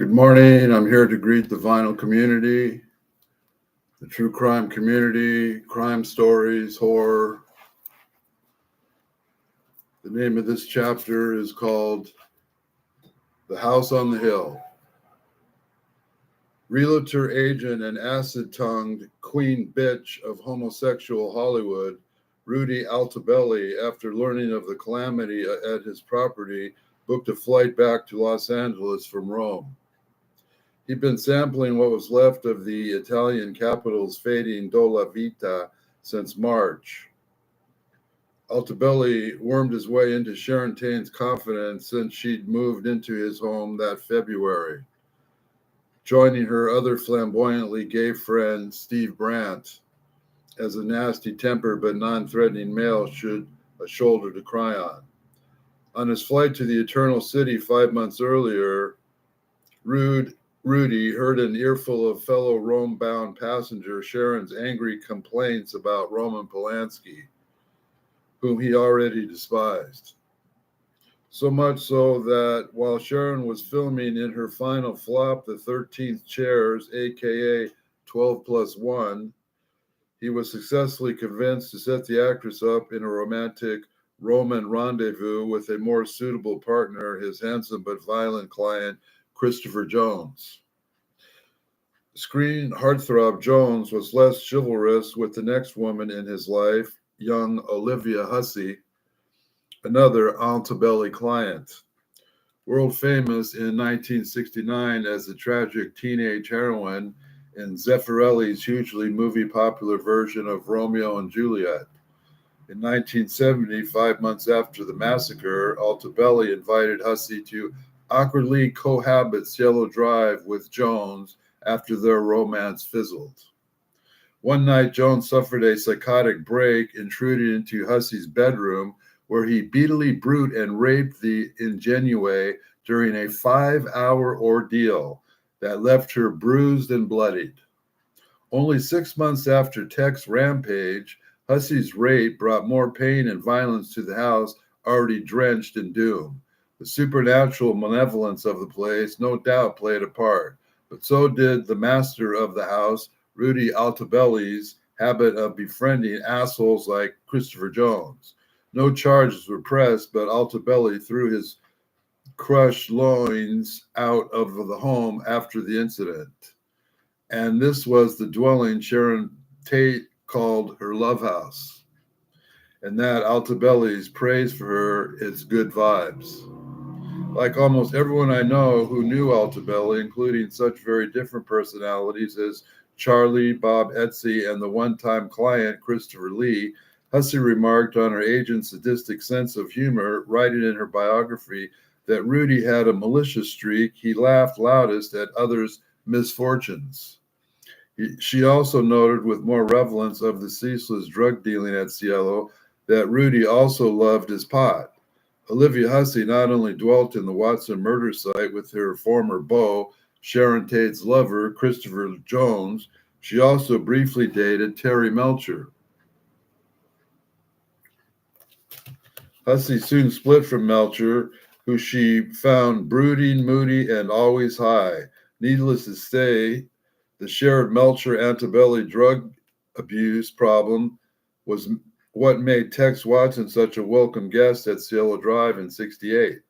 Good morning. I'm here to greet the vinyl community, the true crime community, crime stories, horror. The name of this chapter is called The House on the Hill. Realtor, agent, and acid-tongued queen bitch of homosexual Hollywood, Rudy Altobelli, after learning of the calamity at his property, booked a flight back to Los Angeles from Rome. He'd been sampling what was left of the Italian capital's fading Della Vita since March. Altobelli wormed his way into Sharon Tane's confidence since she'd moved into his home that February, joining her other flamboyantly gay friend, Steve Brandt, as a nasty-tempered but non-threatening male should a shoulder to cry on. On his flight to the Eternal City 5 months earlier, Rudy heard an earful of fellow Rome-bound passenger Sharon's angry complaints about Roman Polanski, whom he already despised. So much so that while Sharon was filming in her final flop, The 13th Chairs, aka 12 plus 1, he was successfully convinced to set the actress up in a romantic Roman rendezvous with a more suitable partner, his handsome but violent client, Christopher Jones. Screen heartthrob Jones was less chivalrous with the next woman in his life, young Olivia Hussey, another Altobelli client. World famous in 1969 as the tragic teenage heroine in Zeffirelli's hugely movie-popular version of Romeo and Juliet. In 1970, 5 months after the massacre, Altobelli invited Hussey to awkwardly cohabit Cielo Drive with Jones after their romance fizzled. One night, Jones suffered a psychotic break, intruding into Hussey's bedroom, where he beatily brute and raped the ingenue during a 5-hour ordeal that left her bruised and bloodied. Only 6 months after Tech's rampage, Hussey's rape brought more pain and violence to the house already drenched in doom. The supernatural malevolence of the place no doubt played a part, but so did the master of the house, Rudy Altobelli's habit of befriending assholes like Christopher Jones. No charges were pressed, but Altobelli threw his crushed loins out of the home after the incident. And this was the dwelling Sharon Tate called her love house. And that Altobelli's praise for her is good vibes. Like almost everyone I know who knew Altobelli, including such very different personalities as Charlie, Bob Etsy, and the one-time client, Christopher Lee, Hussey remarked on her agent's sadistic sense of humor, writing in her biography that Rudy had a malicious streak. He laughed loudest at others' misfortunes. She also noted with more relevance of the ceaseless drug dealing at Cielo that Rudy also loved his pot. Olivia Hussey not only dwelt in the Watson murder site with her former beau, Sharon Tate's lover, Christopher Jones, she also briefly dated Terry Melcher. Hussey soon split from Melcher, who she found brooding, moody, and always high. Needless to say, the shared Melcher-Altobelli drug abuse problem was what made Tex Watson such a welcome guest at Cielo Drive in '68.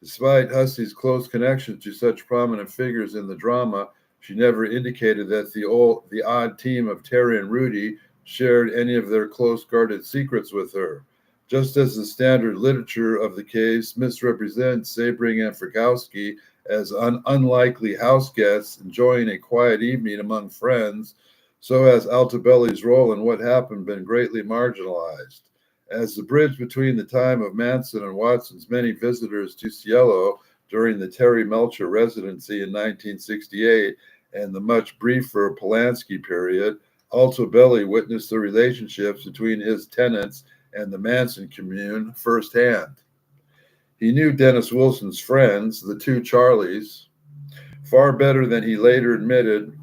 Despite Hussey's close connection to such prominent figures in the drama, she never indicated that the odd team of Terry and Rudy shared any of their close-guarded secrets with her. Just as the standard literature of the case misrepresents Sabring and Frykowski as unlikely house guests enjoying a quiet evening among friends, so has Altobelli's role in what happened been greatly marginalized. As the bridge between the time of Manson and Watson's many visitors to Cielo during the Terry Melcher residency in 1968 and the much briefer Polanski period, Altobelli witnessed the relationships between his tenants and the Manson commune firsthand. He knew Dennis Wilson's friends, the two Charlies, far better than he later admitted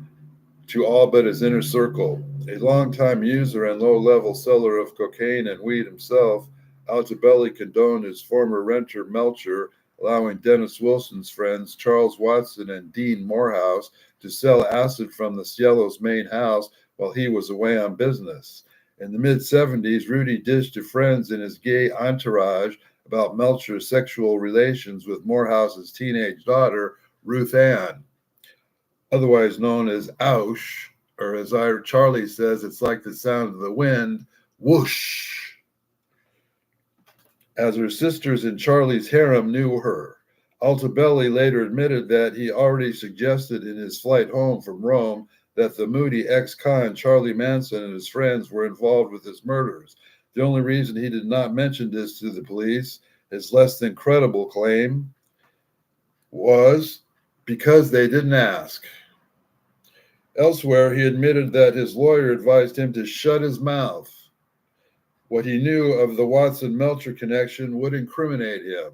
to all but his inner circle. A longtime user and low-level seller of cocaine and weed himself, Altobelli condoned his former renter Melcher allowing Dennis Wilson's friends Charles Watson and Dean Morehouse to sell acid from the Ciello's main house while he was away on business. In the mid-70s, Rudy dished to friends in his gay entourage about Melcher's sexual relations with Morehouse's teenage daughter, Ruth Ann, otherwise known as Ouch, or as Charlie says, it's like the sound of the wind, whoosh, as her sisters in Charlie's harem knew her. Altabelli later admitted that he already suggested in his flight home from Rome that the moody ex-con Charlie Manson and his friends were involved with his murders. The only reason he did not mention this to the police, his less than credible claim, was because they didn't ask. Elsewhere, he admitted that his lawyer advised him to shut his mouth. What he knew of the Watson-Melcher connection would incriminate him.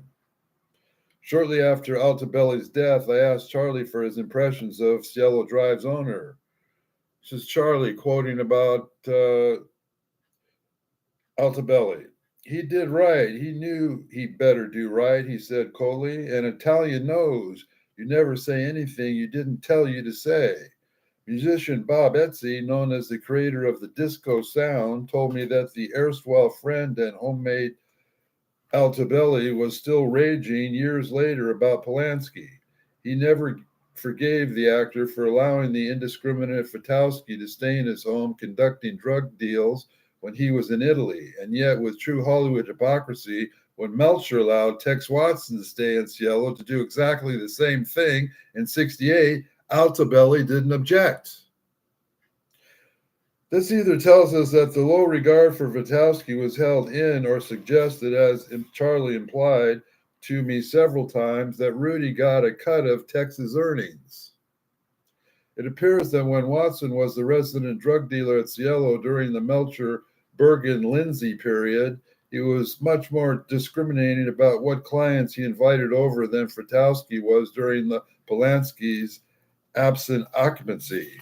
Shortly after Altabelli's death, I asked Charlie for his impressions of Cielo Drive's owner. This is Charlie quoting about Altabelli. He did right. He knew he'd better do right, he said coldly. An Italian knows you never say anything you didn't tell you to say. Musician Bob Etsy, known as the creator of the disco sound, told me that the erstwhile friend and homemade Altabelli was still raging years later about Polanski. He never forgave the actor for allowing the indiscriminate Fatowsky to stay in his home conducting drug deals when he was in Italy, and yet with true Hollywood hypocrisy, when Melcher allowed Tex Watson to stay in Cielo to do exactly the same thing in '68, Altabelli didn't object. This either tells us that the low regard for Fatowsky was held in or suggested, as Charlie implied to me several times, that Rudy got a cut of Tex's earnings. It appears that when Watson was the resident drug dealer at Cielo during the Melcher, Bergen, Lindsay period, he was much more discriminating about what clients he invited over than Fatowsky was during the Polanski's absent occupancy.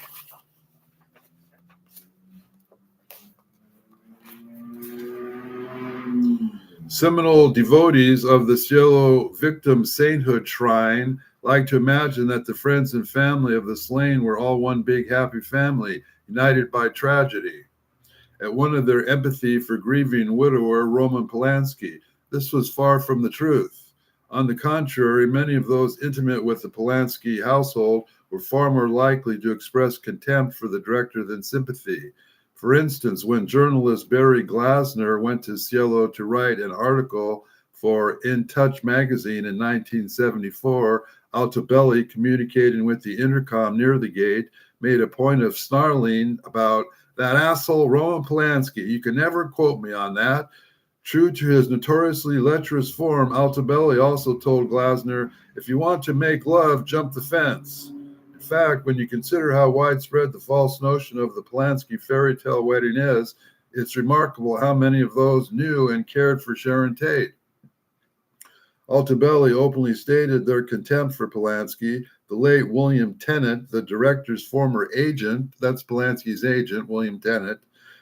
Seminole devotees of the Cielo Victim Sainthood Shrine like to imagine that the friends and family of the slain were all one big happy family, united by tragedy. At one of their empathy for grieving widower Roman Polanski, this was far from the truth. On the contrary, many of those intimate with the Polanski household were far more likely to express contempt for the director than sympathy. For instance, when journalist Barry Glasner went to Cielo to write an article for In Touch magazine in 1974, Altabelli, communicating with the intercom near the gate, made a point of snarling about that asshole Roman Polanski. You can never quote me on that. True to his notoriously lecherous form, Altabelli also told Glasner, if you want to make love, jump the fence. In fact, when you consider how widespread the false notion of the Polanski fairy tale wedding is, it's remarkable how many of those knew and cared for Sharon Tate. Altabelli openly stated their contempt for Polanski. The late William Tennant, the director's former agent, that's Polanski's agent, William Tennant,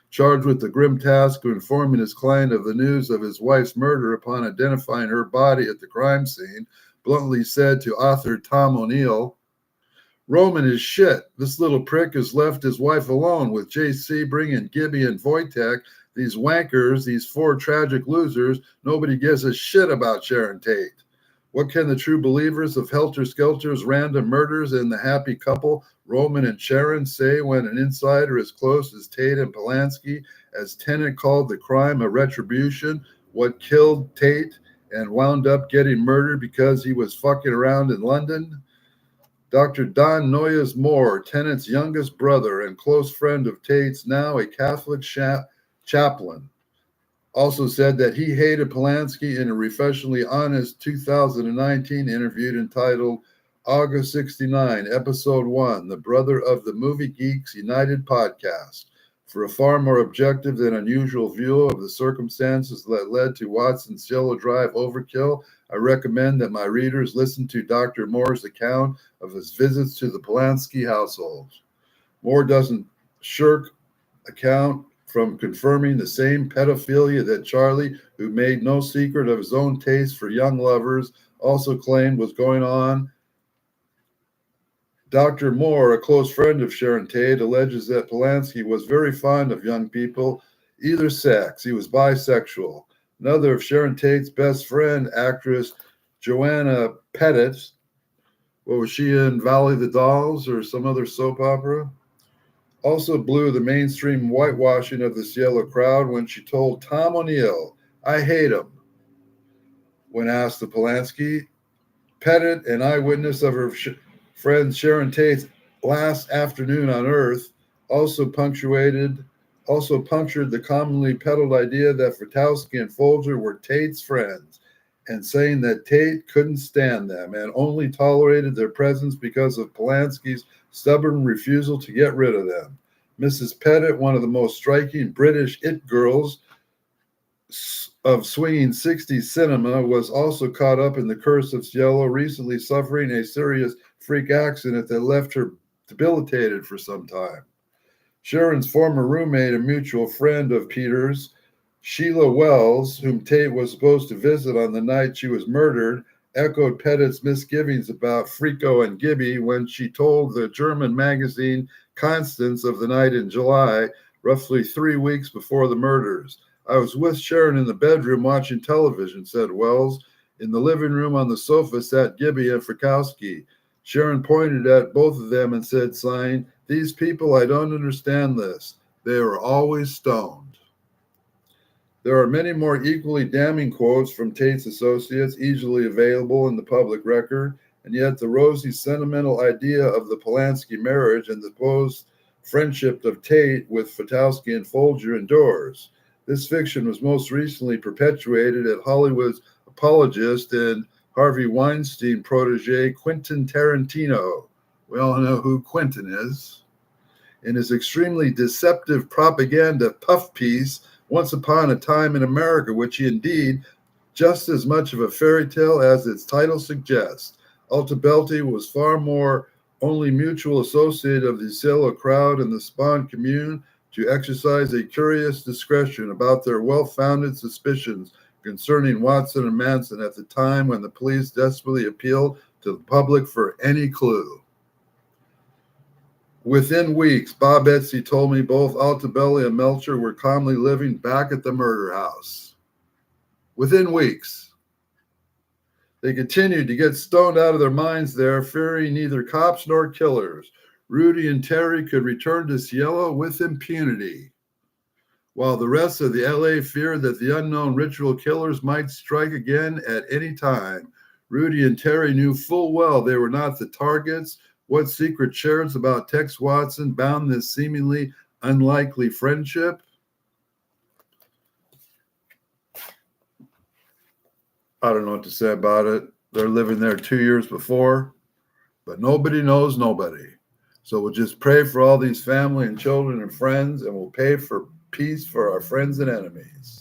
charged with the grim task of informing his client of the news of his wife's murder upon identifying her body at the crime scene, bluntly said to author Tom O'Neill, Roman is shit. This little prick has left his wife alone with J.C. bringing Gibby and Wojtek, these wankers, these four tragic losers. Nobody gives a shit about Sharon Tate. What can the true believers of Helter Skelter's random murders and the happy couple, Roman and Sharon, say when an insider as close as Tate and Polanski, as Tennant called the crime a retribution, what killed Tate and wound up getting murdered because he was fucking around in London? Dr. Don Noyes Moore, Tennant's youngest brother and close friend of Tate's, now a Catholic chaplain, also said that he hated Polanski in a refreshingly honest 2019 interview entitled August 69, Episode 1, The Brother of the Movie Geeks United podcast. For a far more objective than unusual view of the circumstances that led to Watson's Cielo Drive overkill, I recommend that my readers listen to Dr. Moore's account of his visits to the Polanski household. Moore doesn't shirk account from confirming the same pedophilia that Charlie, who made no secret of his own taste for young lovers, also claimed was going on. Dr. Moore, a close friend of Sharon Tate, alleges that Polanski was very fond of young people, either sex. He was bisexual. Another of Sharon Tate's best friend, actress Joanna Pettit, what was she in, Valley of the Dolls or some other soap opera? Also blew the mainstream whitewashing of the Cielo crowd when she told Tom O'Neill, "I hate him." When asked of Polanski, Pettit, an eyewitness of her friend Sharon Tate's last afternoon on Earth, also punctured the commonly peddled idea that Frutowski and Folger were Tate's friends, and saying that Tate couldn't stand them and only tolerated their presence because of Polanski's stubborn refusal to get rid of them. Mrs. Pettit, one of the most striking British it girls of swinging 60s cinema, was also caught up in the curse of Cielo, recently suffering a serious freak accident that left her debilitated for some time. Sharon's former roommate and mutual friend of Peter's, Sheila Wells, whom Tate was supposed to visit on the night she was murdered, echoed Pettit's misgivings about Frico and Gibby when she told the German magazine Constance of the night in July, roughly 3 weeks before the murders. "I was with Sharon in the bedroom watching television," said Wells. "In the living room on the sofa sat Gibby and Frukowski. Sharon pointed at both of them and said, sighing, 'These people, I don't understand this. They are always stoned.'" There are many more equally damning quotes from Tate's associates easily available in the public record, and yet the rosy sentimental idea of the Polanski marriage and the supposed friendship of Tate with Frutowski and Folger endures. This fiction was most recently perpetuated at Hollywood's apologist and Harvey Weinstein protege Quentin Tarantino. We all know who Quentin is. In his extremely deceptive propaganda puff piece, Once Upon a Time in America, which indeed just as much of a fairy tale as its title suggests. Altobelli was far more only mutual associate of the Cielo crowd and the Spawn commune to exercise a curious discretion about their well-founded suspicions concerning Watson and Manson at the time when the police desperately appealed to the public for any clue. Within weeks, Bob Etsy told me both Altobelli and Melcher were calmly living back at the murder house. Within weeks. They continued to get stoned out of their minds there, fearing neither cops nor killers. Rudy and Terry could return to Cielo with impunity, while the rest of the LA feared that the unknown ritual killers might strike again at any time. Rudy and Terry knew full well they were not the targets. What secret shares about Tex Watson bound this seemingly unlikely friendship? I don't know what to say about it. They're living there 2 years before, but nobody knows nobody. So we'll just pray for all these family and children and friends, and we'll pray for peace for our friends and enemies.